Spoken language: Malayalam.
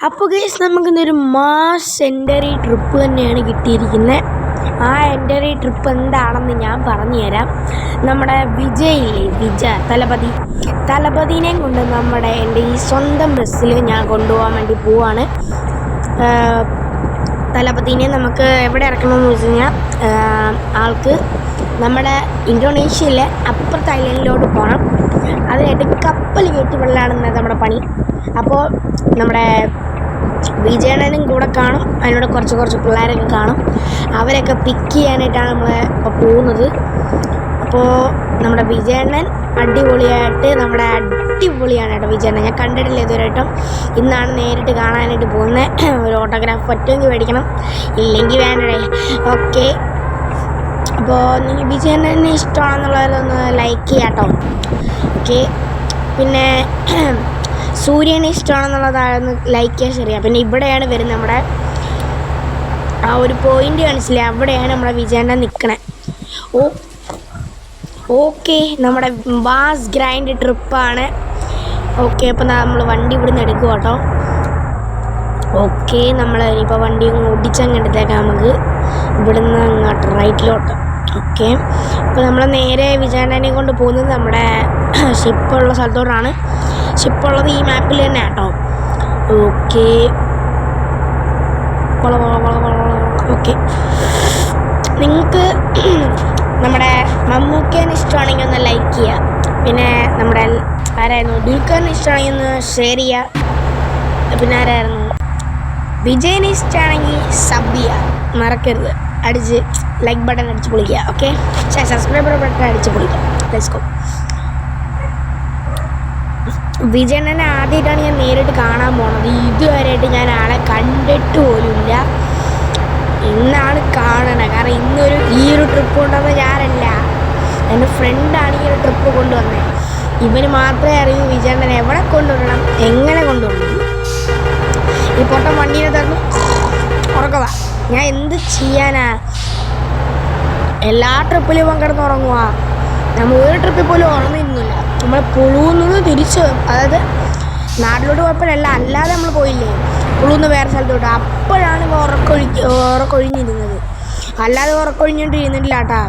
അപ്പോൾ ഗൈസ് നമുക്കിന്നൊരു മാസ് എൻറ്ററി ട്രിപ്പ് തന്നെയാണ് കിട്ടിയിരിക്കുന്നത്. ആ എൻറ്ററി ട്രിപ്പ് എന്താണെന്ന് ഞാൻ പറഞ്ഞുതരാം. നമ്മുടെ തലപതിനെയും കൊണ്ട് എൻ്റെ ഈ സ്വന്തം ബസ്സിൽ ഞാൻ കൊണ്ടുപോകാൻ വേണ്ടി പോവാണ്. തലപതിനെ നമുക്ക് എവിടെ ഇറക്കണമെന്ന് വെച്ച് കഴിഞ്ഞാൽ ആൾക്ക് നമ്മുടെ ഇന്തോനേഷ്യയിലെ അപ്പുറത്തെ ഐലൻഡിലോട്ട് പോകണം. അതിനായിട്ട് കപ്പൽ കയറ്റി വെള്ളമാണ് നമ്മുടെ പണി. അപ്പോൾ നമ്മുടെ വിജയണ്ണനും കൂടെ കാണും, അതിനോട് കുറച്ച് പിള്ളേരൊക്കെ കാണും. അവരൊക്കെ പിക്ക് ചെയ്യാനായിട്ടാണ് നമ്മൾ ഇപ്പോൾ പോകുന്നത്. അപ്പോൾ നമ്മുടെ വിജയണ്ണൻ അടിപൊളിയാണ് കേട്ടോ. വിജയണ്ണൻ ഞാൻ കണ്ടിട്ടില്ല ഇതുവരെയായിട്ടും. ഇന്നാണ് നേരിട്ട് കാണാനായിട്ട് പോകുന്നത്. ഒരു ഓട്ടോഗ്രാഫ് പറ്റുമെങ്കിൽ മേടിക്കണം, ഇല്ലെങ്കിൽ വേണ്ടേ. ഓക്കെ, അപ്പോൾ നിങ്ങൾ വിജയണ്ണനെ ഇഷ്ടമാണെന്നുള്ളവരൊന്ന് ലൈക്ക് ചെയ്യാം കേട്ടോ. ഓക്കെ, പിന്നെ സൂര്യനെ ഇഷ്ടമാണെന്നുള്ളതാണെന്ന് ലൈക്ക് ചെയ്യാൻ ശരിയാണ്. പിന്നെ ഇവിടെയാണ് വരുന്നത് നമ്മുടെ ആ ഒരു പോയിൻ്റ് കാണിച്ചില്ലേ, അവിടെയാണ് നമ്മുടെ വിജയണ്ണൻ നിൽക്കണേ. ഓക്കെ, നമ്മുടെ വാസ് ഗ്രൈൻഡ് ട്രിപ്പാണ്. ഓക്കെ, അപ്പോൾ നമ്മൾ വണ്ടി ഇവിടുന്ന് എടുക്കുക കേട്ടോ. ഓക്കെ, നമ്മൾ ഇനിയിപ്പോൾ വണ്ടി ഓടിച്ചങ്ങോട്ടേക്കാം നമുക്ക് ഇവിടുന്ന് അങ്ങോട്ട് റൈറ്റിലോട്ട്. ഓക്കെ, അപ്പോൾ നമ്മൾ നേരെ വിജയണ്ണനെ കൊണ്ട് പോകുന്നത് നമ്മുടെ ഷിപ്പുള്ള സ്ഥലത്തോട്ടാണ്. ഷിപ്പുള്ളത് ഈ മാപ്പിൽ തന്നെ കേട്ടോ. ഓക്കെ ഓക്കെ, നിങ്ങൾക്ക് നമ്മുടെ മമ്മൂക്കേനെ ഇഷ്ടമാണെങ്കിൽ ഒന്ന് ലൈക്ക് ചെയ്യുക. പിന്നെ നമ്മുടെ ആരായിരുന്നു ദുൽഖറിനെ ഇഷ്ടമാണെങ്കിൽ ഒന്ന് ഷെയർ ചെയ്യുക. പിന്നെ ആരായിരുന്നു വിജയനെ ഇഷ്ടമാണെങ്കിൽ സബ് ചെയ്യുക, മറക്കരുത്. അടിച്ച് ലൈക്ക് ബട്ടൺ അടിച്ച് പൊളിക്കുക. ഓക്കെ, സബ്സ്ക്രൈബർ ബട്ടൺ അടിച്ച് പൊളിക്കുക. Let's go. വിജയണ്ണനെ ആദ്യമായിട്ടാണ് ഞാൻ നേരിട്ട് കാണാൻ പോണത്. ഇതുവരെയായിട്ട് ഞാൻ ആളെ കണ്ടിട്ട് പോലുമില്ല. ഇന്നാണ് കാണണത്. കാരണം ഈ ഒരു ട്രിപ്പ് കൊണ്ടുവന്നത് ഞാനല്ല, എൻ്റെ ഫ്രണ്ടാണ് ഈ ഒരു ട്രിപ്പ് കൊണ്ടുവന്നത്. ഇവന് മാത്രമേ അറിയൂ വിജയണ്ണനെ എവിടെ കൊണ്ടുവരണം, എങ്ങനെ കൊണ്ടുവരണം. ഈ പൊട്ടം വണ്ടീനെ തന്നു ഉറക്കവാ. ഞാൻ എന്ത് ചെയ്യാനാ? എല്ലാ ട്രിപ്പിലും പങ്കെടുന്ന് ഉറങ്ങുക. നമ്മൾ ഒരു ട്രിപ്പിൽ പോലും ഉറങ്ങിയിരുന്നില്ല. നമ്മൾ പുളുവെന്നത് തിരിച്ച്, അതായത് നാട്ടിലോട്ട് പോയപ്പോഴല്ല, അല്ലാതെ നമ്മൾ പോയില്ലേ പുളുന്ന് വേറെ സ്ഥലത്തോട്ട്. അപ്പോഴാണ് ഉറക്കൊഴിഞ്ഞിരുന്നത്, അല്ലാതെ ഉറക്കൊഴിഞ്ഞിട്ട് ഇരുന്നിട്ടില്ല കേട്ടാ.